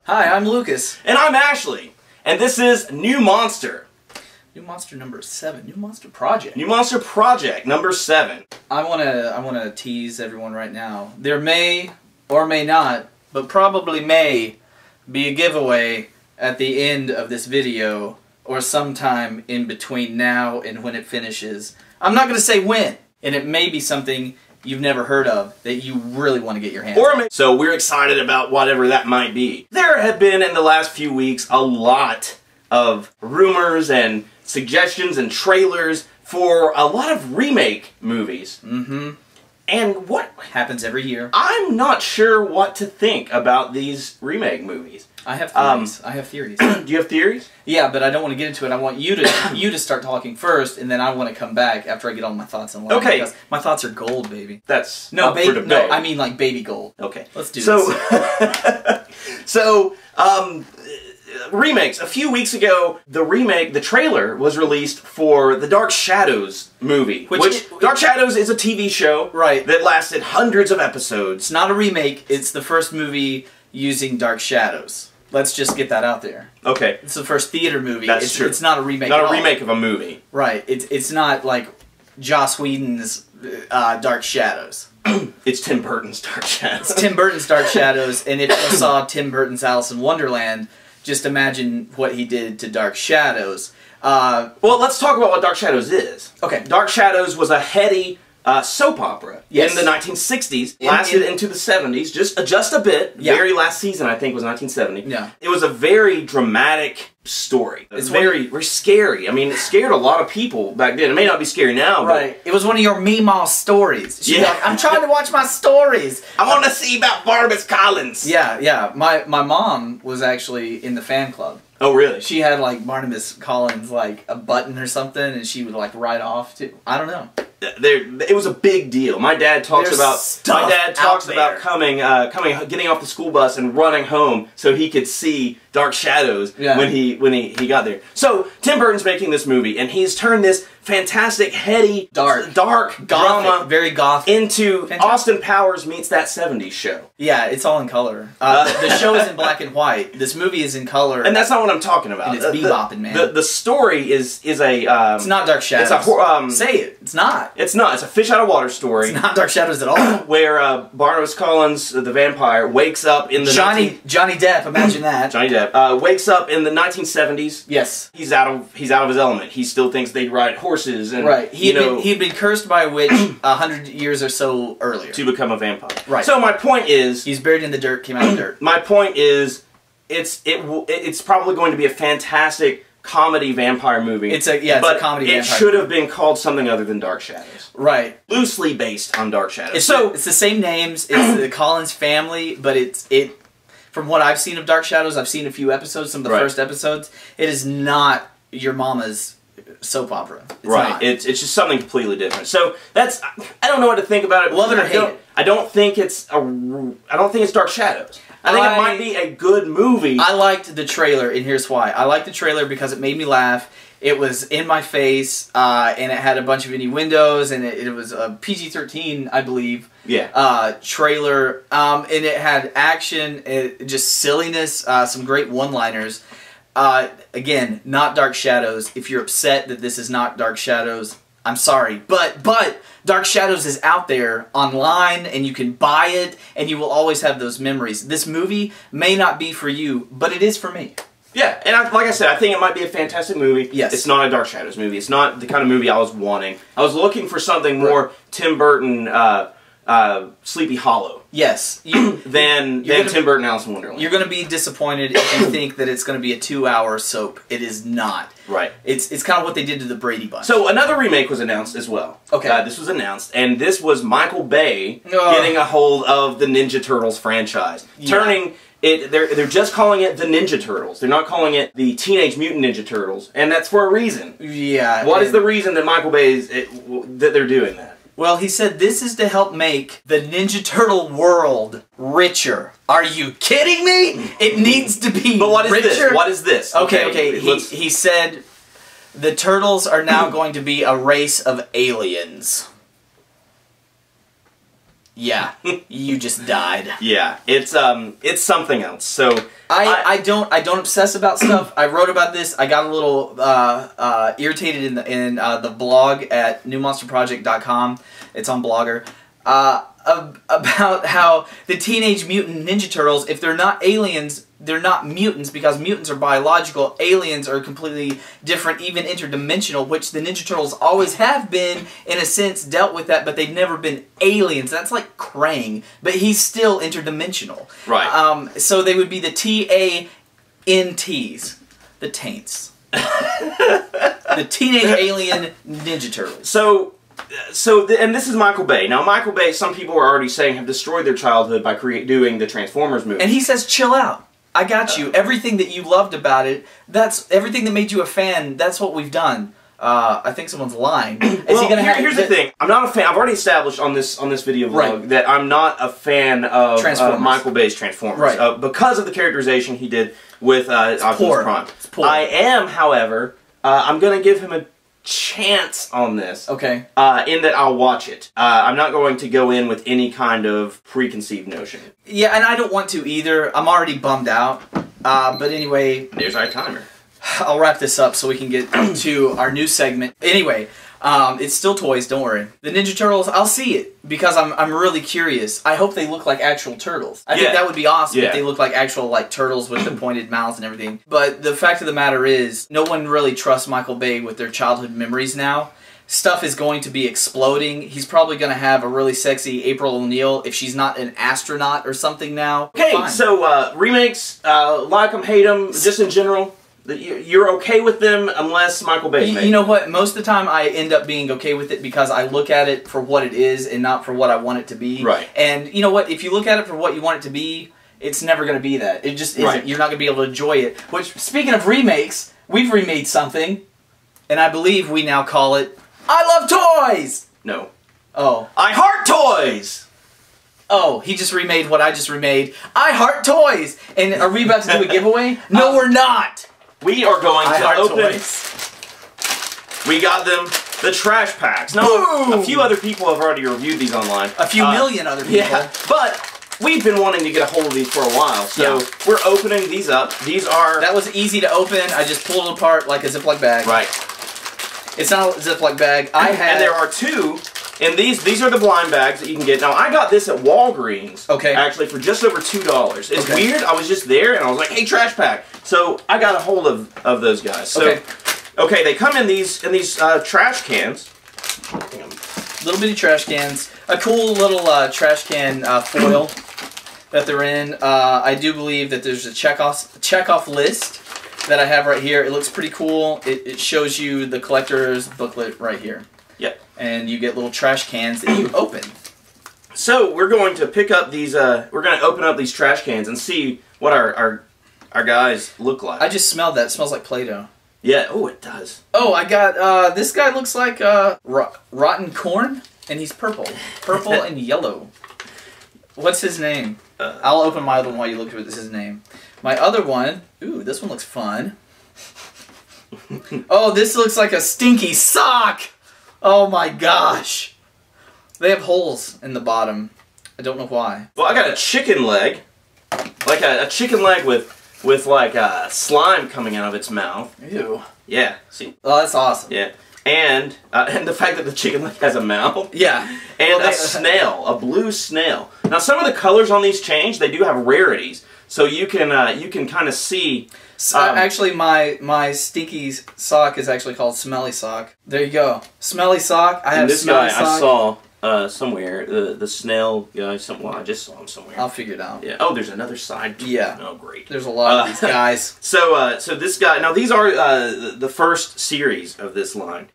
Hi, I'm Lucas. And I'm Ashley. And this is New Monster. New Monster number 7. New Monster Project. New Monster Project number 7. I wanna tease everyone right now. There may or may not, but probably may be a giveaway at the end of this video or sometime in between now and when it finishes. I'm not gonna say when, and it may be something you've never heard of that you really want to get your hands on. So we're excited about whatever that might be. There have been in the last few weeks a lot of rumors and suggestions and trailers for a lot of remake movies. And what happens every year. I'm not sure what to think about these remake movies. I have theories. I have theories. Do you have theories? Yeah, but I don't want to get into it. I want you to start talking first, and then I want to come back after I get all my thoughts on line. Okay. Because my thoughts are gold, baby. That's no, up for debate. No, I mean like baby gold. Okay. Let's do this. Remakes. A few weeks ago, the trailer was released for the Dark Shadows movie. Dark Shadows is a TV show that lasted hundreds of episodes. It's not a remake, it's the first movie using Dark Shadows. Let's just get that out there. Okay. It's the first theater movie. That's true. It's not a remake Not a remake of a movie. Right. It's not like Joss Whedon's Dark Shadows. It's Tim Burton's Dark Shadows. It's Tim Burton's Dark Shadows, and if you saw Tim Burton's Alice in Wonderland, just imagine what he did to Dark Shadows. Well, let's talk about what Dark Shadows is. Okay. Dark Shadows was a heady soap opera in the 1960s, lasted into the 70s, just a bit. Yeah. Very last season, I think, was 1970. Yeah. It was a very dramatic story. It's very scary. I mean, it scared a lot of people back then. It may not be scary now, right. It was one of your Meemaw stories. She'd be like, I'm trying to watch my stories. I want to see about Barnabas Collins. Yeah, yeah. My mom was actually in the fan club. Oh, really? She had, like, Barnabas Collins, like, a button or something, and she would, like, ride off to... I don't know. It was a big deal. My dad talks about getting off the school bus and running home so he could see Dark Shadows when he got there. So Tim Burton's making this movie, and he's turned this fantastic, heady, dark drama, very gothic, into Austin Powers meets That 70s Show. Yeah, it's all in color. The show is in black and white. This movie is in color, and that's not what I'm talking about. And it's bebopping, man. The story is a. It's not Dark Shadows. It's a say it. It's not. It's not. It's a fish out of water story. It's not Dark Shadows at all. Where Barnabas Collins, the vampire, wakes up in the Johnny Depp. Imagine that. Johnny Depp wakes up in the 1970s. Yes. He's out of his element. He still thinks they ride horses and he'd been cursed by a witch 100 years or so earlier to become a vampire. Right. So my point is, he's buried in the dirt. Came out of dirt. My point is, it's probably going to be a fantastic comedy vampire movie. It's a comedy vampire. It should have been called something other than Dark Shadows. Right. Loosely based on Dark Shadows. It's the same names. It's the Collins family, but from what I've seen of Dark Shadows, I've seen a few episodes, some of the first episodes. It is not your mama's soap opera. It's not. It's just something completely different. So I don't know what to think about it. Love it or hate it. I don't think it's Dark Shadows. I think it might be a good movie. I liked the trailer, and here's why. I liked the trailer because it made me laugh. It was in my face, and it had a bunch of innuendos, and it was a PG-13, I believe, trailer. And it had action, just silliness, some great one-liners. Again, not Dark Shadows. If you're upset that this is not Dark Shadows, I'm sorry. But Dark Shadows is out there online, and you can buy it, and you will always have those memories. This movie may not be for you, but it is for me. Yeah, and like I said, I think it might be a fantastic movie. Yes. It's not a Dark Shadows movie. It's not the kind of movie I was wanting. I was looking for something more Tim Burton, Sleepy Hollow. Yes. Than Tim Burton Alice in Wonderland. You're going to be disappointed if you think that it's going to be a 2-hour soap. It is not. Right. It's kind of what they did to the Brady Bunch. So another remake was announced as well. Okay. This was announced, and this was Michael Bay getting a hold of the Ninja Turtles franchise. Turning it, they're just calling it the Ninja Turtles. They're not calling it the Teenage Mutant Ninja Turtles, and that's for a reason. Yeah. What is the reason that Michael Bay that they're doing that? Well, he said this is to help make the Ninja Turtle world richer. Are you kidding me? It needs to be But what is richer. this? What is this? Okay. He said the turtles are now going to be a race of aliens. Yeah, you just died. Yeah, it's something else. So I don't obsess about stuff. I wrote about this. I got a little irritated in the blog at newmonsterproject.com. It's on Blogger. About how the Teenage Mutant Ninja Turtles, if they're not aliens, they're not mutants, because mutants are biological. Aliens are completely different, even interdimensional, which the Ninja Turtles always have been, in a sense, dealt with that, but they've never been aliens. That's like Krang, but he's still interdimensional. Right. So they would be the TANTs, the Taints. The Teenage Alien Ninja Turtles. And this is Michael Bay. Now, Michael Bay, some people are already saying, have destroyed their childhood by doing the Transformers movie. And he says, chill out. I got you. Everything that you loved about it, that's everything that made you a fan, that's what we've done. I think someone's lying. Here's the thing. I'm not a fan. I've already established on this video vlog that I'm not a fan of Michael Bay's Transformers. Right. Because of the characterization he did with Optimus Prime. It's poor. I am, however, I'm going to give him a chance on this. Okay. In that I'll watch it. I'm not going to go in with any kind of preconceived notion. Yeah, and I don't want to either. I'm already bummed out. But anyway... There's our timer. I'll wrap this up so we can get to our new segment. Anyway, it's still toys, don't worry. The Ninja Turtles, I'll see it, because I'm really curious. I hope they look like actual turtles. I think that would be awesome if they look like actual turtles with the pointed mouths and everything. But the fact of the matter is, no one really trusts Michael Bay with their childhood memories now. Stuff is going to be exploding. He's probably going to have a really sexy April O'Neil if she's not an astronaut or something now. Okay, so remakes, like them, hate them, just in general. You're okay with them unless Michael Bay's made. You know what? Most of the time I end up being okay with it because I look at it for what it is and not for what I want it to be. Right. And you know what? If you look at it for what you want it to be, it's never going to be that. It just isn't. Right. You're not going to be able to enjoy it. Which, speaking of remakes, we've remade something, and I believe we now call it I Love Toys! No. Oh. I Heart Toys! Oh, he just remade what I just remade. I Heart Toys! And are we about to do a giveaway? No, we're not! We are going to open... Toys. We got them, the trash packs. Now, a few other people have already reviewed these online. A few million other people. Yeah, but we've been wanting to get a hold of these for a while, so we're opening these up. These are... That was easy to open. I just pulled it apart like a Ziploc bag. Right. It's not a Ziploc bag. And there are two, and these are the blind bags that you can get. Now, I got this at Walgreens, actually, for just over $2. It's weird. I was just there, and I was like, hey, trash pack. So I got a hold of those guys. So, okay, they come in these trash cans. Little bitty trash cans. A cool little trash can foil that they're in. I do believe that there's a checkoff list that I have right here. It looks pretty cool. It shows you the collector's booklet right here. Yep. And you get little trash cans that you open. So we're going to pick up these. We're going to open up these trash cans and see what our guys look like. I just smelled that. It smells like Play-Doh. Yeah. Oh, it does. Oh, I got this guy looks like rotten corn, and he's purple and yellow. What's his name? I'll open my other one while you look at his name. My other one, ooh, this one looks fun. Oh, this looks like a stinky sock! Oh my gosh. They have holes in the bottom. I don't know why. Well, I got a chicken leg. Like a chicken leg with like slime coming out of its mouth. Ew. Yeah, see? Oh, that's awesome. Yeah. And the fact that the chicken leg has a mouth. Yeah. And a snail, a blue snail. Now, some of the colors on these change. They do have rarities. So you can kind of see. Actually, my stinky sock is actually called Smelly Sock. There you go, Smelly Sock. I have this Smelly guy Sock. I saw somewhere. The snail guy. Well, I just saw him somewhere. I'll figure it out. Yeah. Oh, there's another side. Yeah. Oh, great. There's a lot of these guys. So this guy. Now these are the first series of this line.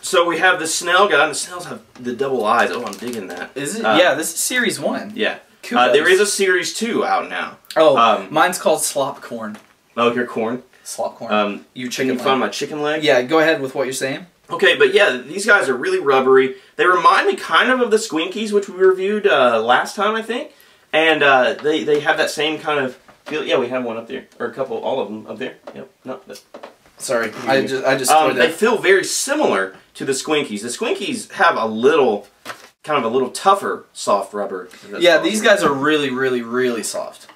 So we have the snail guy. And the snails have the double eyes. Oh, I'm digging that. Is it? Yeah. This is series 1. Yeah. There is a series 2 out now. Oh, mine's called Slop Corn. Oh, your corn? Slop Corn. Can you find my chicken leg? Yeah, go ahead with what you're saying. Okay, but yeah, these guys are really rubbery. They remind me kind of the Squinkies, which we reviewed last time, I think. And they have that same kind of feel. Yeah, we have one up there. Or a couple, all of them up there. Yep. No. Sorry, I just they feel very similar to the Squinkies. The Squinkies have a little kind of a little tougher soft rubber. Yeah, these guys are really, really, really soft.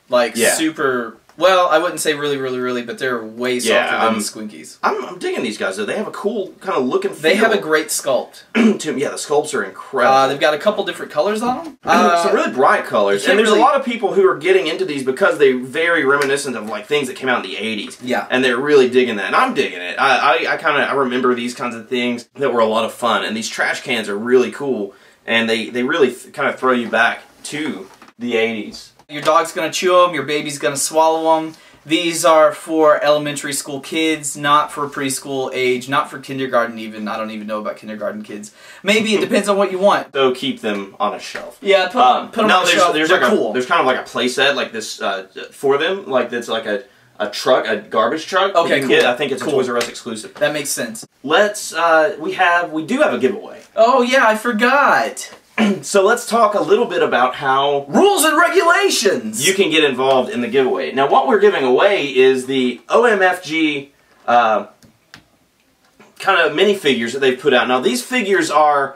Like, super... Well, I wouldn't say really, really, really, but they're way softer than the Squinkies. I'm digging these guys, though. They have a cool kind of look and feel. They have a great sculpt. Yeah, the sculpts are incredible. They've got a couple different colors on them. Some really bright colors. And there's a lot of people who are getting into these because they're very reminiscent of like things that came out in the 80s. Yeah. And they're really digging that. And I'm digging it. I remember these kinds of things that were a lot of fun. And these trash cans are really cool. And they really kind of throw you back to the 80s. Your dog's going to chew them. Your baby's going to swallow them. These are for elementary school kids, not for preschool age, not for kindergarten even. I don't even know about kindergarten kids. Maybe it depends on what you want. So keep them on a shelf. Yeah, put them on a shelf. They're like cool. There's kind of like a play set like this for them, like that's like a truck, a garbage truck. Okay, cool. I think it's a Toys R Us exclusive. That makes sense. Let's we do have a giveaway. Oh yeah, I forgot. So let's talk a little bit about how... Rules and regulations! You can get involved in the giveaway. Now what we're giving away is the OMFG kind of minifigures that they've put out. Now these figures are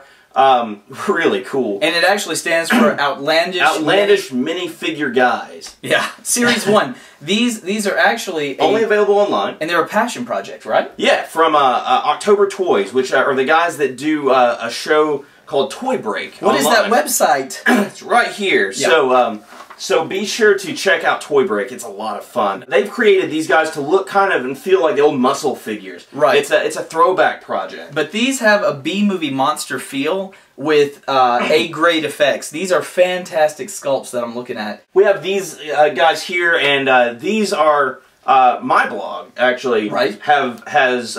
really cool. And it actually stands for Outlandish Minifigure Guys. Yeah, Series 1. These are actually... Only available online. And they're a passion project, right? Yeah, from October Toys, which are the guys that do a show called Toy Break. What is that website? It's right here. Yep. So be sure to check out Toy Break. It's a lot of fun. They've created these guys to look kind of and feel like the old muscle figures. Right. It's a throwback project. But these have a B-movie monster feel with A-grade effects. These are fantastic sculpts that I'm looking at. We have these guys here, and these are my blog actually has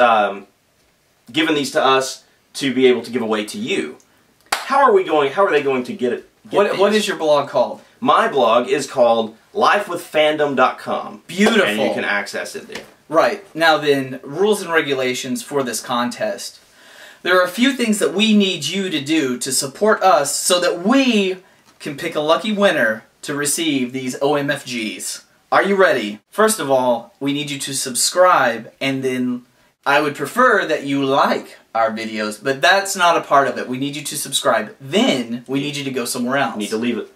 given these to us to be able to give away to you. How are they going to get it? What is your blog called? My blog is called lifewithfandom.com. Beautiful. And you can access it there. Right. Now then, rules and regulations for this contest. There are a few things that we need you to do to support us so that we can pick a lucky winner to receive these OMFGs. Are you ready? First of all, we need you to subscribe, and then I would prefer that you like our videos, but that's not a part of it. We need you to subscribe. Then we need you to go somewhere else. You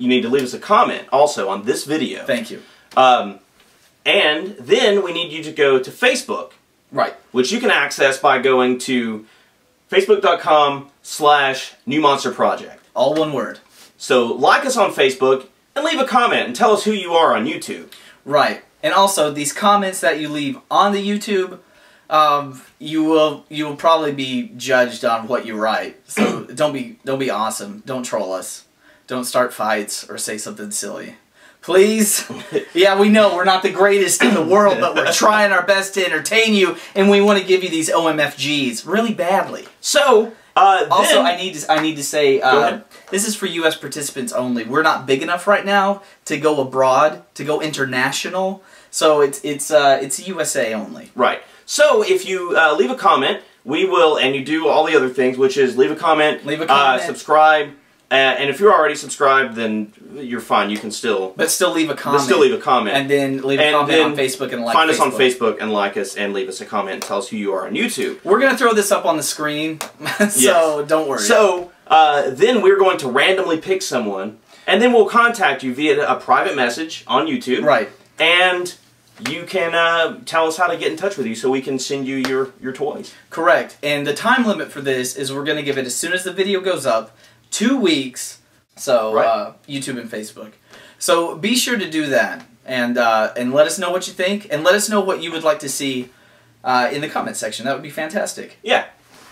need to leave us a comment also on this video. Thank you. And then we need you to go to Facebook. Right. Which you can access by going to facebook.com/newmonsterproject. All one word. So like us on Facebook and leave a comment and tell us who you are on YouTube. Right. And also these comments that you leave on the YouTube, you will probably be judged on what you write. So don't be awesome. Don't troll us. Don't start fights or say something silly. Please? Yeah, we know we're not the greatest in the world, but we're trying our best to entertain you, and we want to give you these OMFGs really badly. So, also, I need to say, this is for U.S. participants only. We're not big enough right now to go abroad, to go international. So it's USA only. Right. So if you leave a comment, we will, and you do all the other things, which is leave a comment, subscribe. And if you're already subscribed, then you're fine. You can still... But still leave a comment. And then leave a comment on Facebook and like Find us on Facebook and like us and leave us a comment and tell us who you are on YouTube. We're going to throw this up on the screen, so don't worry. So, then we're going to randomly pick someone, and then we'll contact you via a private message on YouTube. Right. And you can tell us how to get in touch with you so we can send you your toys. Correct. And the time limit for this is we're going to give it as soon as the video goes up. 2 weeks, so YouTube and Facebook. So be sure to do that, and let us know what you think, and let us know what you would like to see in the comment section. That would be fantastic. Yeah.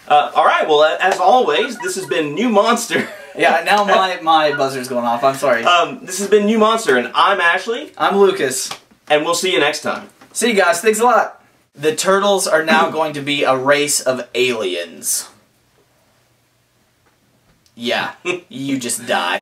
All right. Well, as always, this has been New Monster. Yeah. Now my buzzer's going off. I'm sorry. This has been New Monster, and I'm Ashley. I'm Lucas. And we'll see you next time. See you guys. Thanks a lot. The turtles are now going to be a race of aliens. Yeah, you just die.